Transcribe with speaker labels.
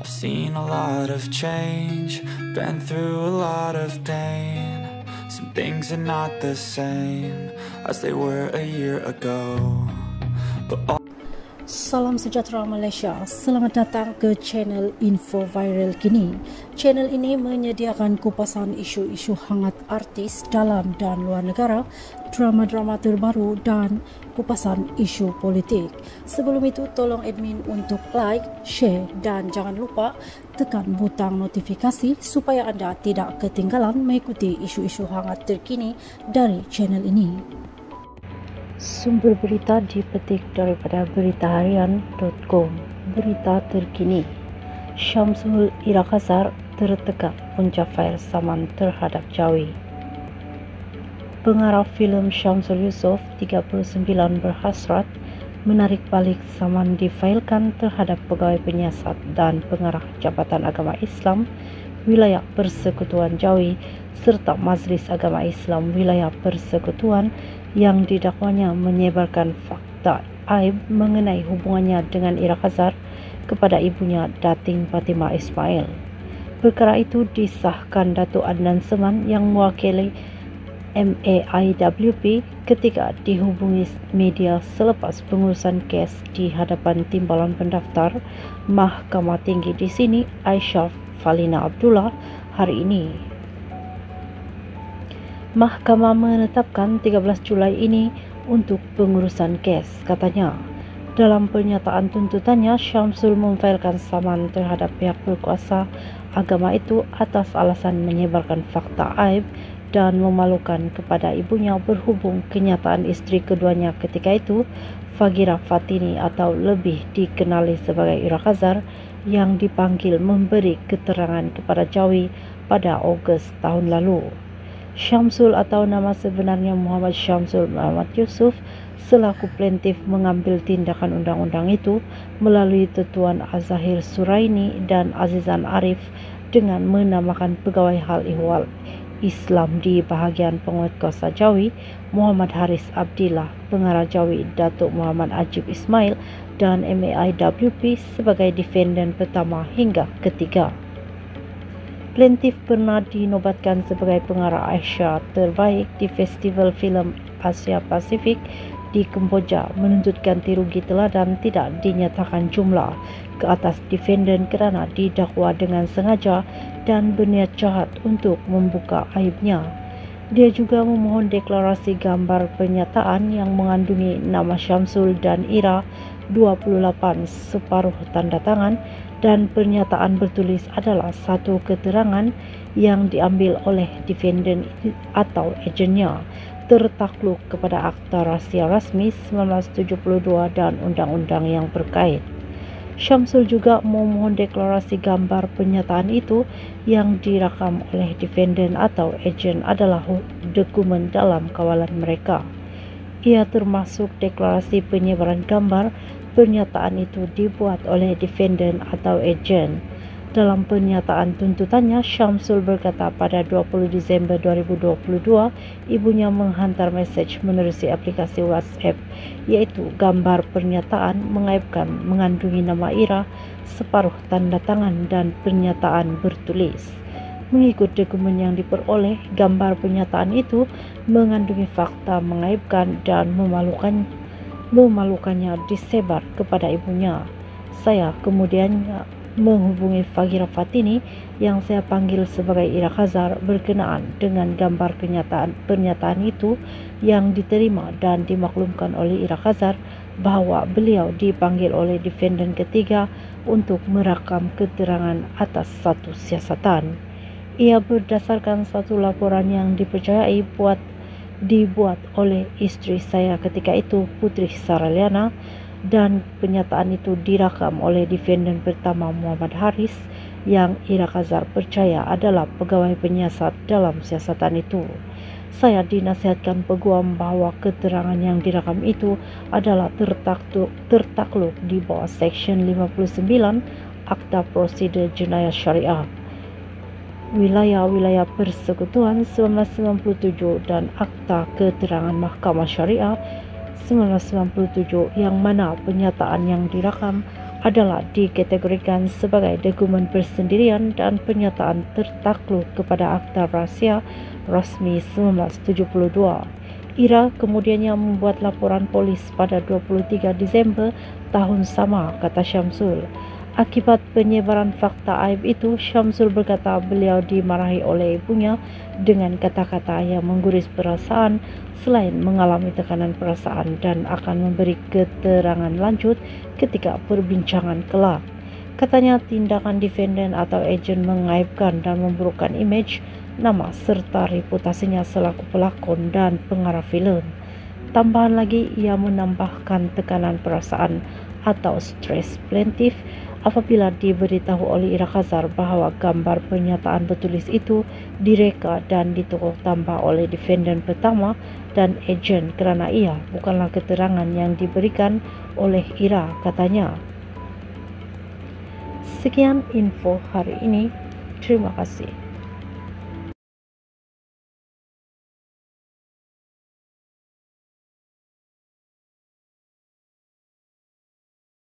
Speaker 1: I've seen a lot of change, been through a lot of pain. Some things are not the same as they were a year ago. But
Speaker 2: Salam sejahtera Malaysia, selamat datang ke channel Info Viral Kini. Channel ini menyediakan kupasan isu-isu hangat artis dalam dan luar negara, drama-drama terbaru dan kupasan isu politik. Sebelum itu, tolong admin untuk like, share dan jangan lupa tekan butang notifikasi supaya anda tidak ketinggalan mengikuti isu-isu hangat terkini dari channel ini. Sumber berita dipetik daripada beritaharian.com. Berita terkini, Syamsul Ira Khazar tertekan pencapai saman terhadap Jawi. Pengarah filem Syamsul Yusof, 39, berhasrat menarik balik saman difailkan terhadap pegawai penyiasat dan pengarah Jabatan Agama Islam Wilayah Persekutuan Jawi serta Majlis Agama Islam Wilayah Persekutuan yang didakwanya menyebarkan fakta aib mengenai hubungannya dengan Ira Khazar kepada ibunya Dating Fatimah Ismail. Perkara itu disahkan Datuk Adnan Seman yang mewakili MAIWP ketika dihubungi media selepas pengurusan kes di hadapan Timbalan Pendaftar Mahkamah Tinggi di sini Aisyah Falina Abdullah hari ini. Mahkamah menetapkan 13 Julai ini untuk pengurusan kes, katanya. Dalam pernyataan tuntutannya, Syamsul memfailkan saman terhadap pihak berkuasa agama itu atas alasan menyebarkan fakta aib dan memalukan kepada ibunya berhubung kenyataan isteri keduanya ketika itu, Fagira Fatini atau lebih dikenali sebagai Ira Khazar, yang dipanggil memberi keterangan kepada Jawi pada Ogos tahun lalu. Syamsul atau nama sebenarnya Muhammad Syamsul Muhammad Yusuf selaku plaintif mengambil tindakan undang-undang itu melalui Tuan Azahir Suraini dan Azizan Arif dengan menamakan pegawai hal ihwal Islam di bahagian penguatkuasa Jawi Muhammad Haris Abdillah, pengarah Jawi Datuk Muhammad Ajib Ismail dan MAIWP sebagai defendant pertama hingga ketiga. Plaintif pernah dinobatkan sebagai pengarah Asia terbaik di Festival Filem Asia Pasifik di Kemboja, menuntut ganti rugi teladan tidak dinyatakan jumlah ke atas defendant kerana didakwa dengan sengaja dan berniat jahat untuk membuka aibnya. Dia juga memohon deklarasi gambar pernyataan yang mengandungi nama Syamsul dan Ira 28 separuh tanda tangan dan pernyataan bertulis adalah satu keterangan yang diambil oleh defendant atau agennya tertakluk kepada Akta Rahsia Rasmi 1972 dan undang-undang yang berkait. Syamsul juga memohon deklarasi gambar pernyataan itu yang dirakam oleh defendant atau agen adalah dokumen dalam kawalan mereka. Ia termasuk deklarasi penyebaran gambar pernyataan itu dibuat oleh defendant atau agen. Dalam pernyataan tuntutannya, Syamsul berkata pada 20 Disember 2022, ibunya menghantar mesej menerusi aplikasi WhatsApp, iaitu gambar pernyataan mengaibkan mengandungi nama Ira, separuh tanda tangan dan pernyataan bertulis. Mengikut dokumen yang diperoleh, gambar pernyataan itu mengandungi fakta mengaibkan dan memalukannya disebar kepada ibunya. Saya kemudian menghubungi Fagira Fatini yang saya panggil sebagai Ira Khazar berkenaan dengan gambar pernyataan itu yang diterima dan dimaklumkan oleh Ira Khazar bahawa beliau dipanggil oleh defendant ketiga untuk merakam keterangan atas satu siasatan. Ia berdasarkan satu laporan yang dipercayai dibuat oleh isteri saya ketika itu, Putri Saraliana, dan pernyataan itu dirakam oleh defendant pertama Muhammad Haris yang Ira Khazar percaya adalah pegawai penyiasat dalam siasatan itu. Saya dinasihatkan peguam bahawa keterangan yang direkam itu adalah tertakluk di bawah Seksyen 59 Akta Prosedur Jenayah Syariah Wilayah-Wilayah Persekutuan 1997 dan Akta Keterangan Mahkamah Syariah 1997 yang mana pernyataan yang direkam adalah dikategorikan sebagai dokumen persendirian dan pernyataan tertakluk kepada Akta Rahsia Rasmi 1972. Ira kemudiannya membuat laporan polis pada 23 Disember tahun sama, kata Syamsul. Akibat penyebaran fakta aib itu, Syamsul berkata beliau dimarahi oleh ibunya dengan kata-kata yang mengguris perasaan selain mengalami tekanan perasaan dan akan memberi keterangan lanjut ketika perbincangan kelak. Katanya tindakan defendant atau ejen mengaibkan dan memburukkan image, nama serta reputasinya selaku pelakon dan pengarah filem. Tambahan lagi, ia menambahkan tekanan perasaan atau stres plaintiff apabila diberitahu oleh Ira Khazar bahwa gambar pernyataan bertulis itu direka dan ditukuh tambah oleh defendant pertama dan ejen kerana ia bukanlah keterangan yang diberikan oleh Ira, katanya. Sekian info hari ini. Terima kasih.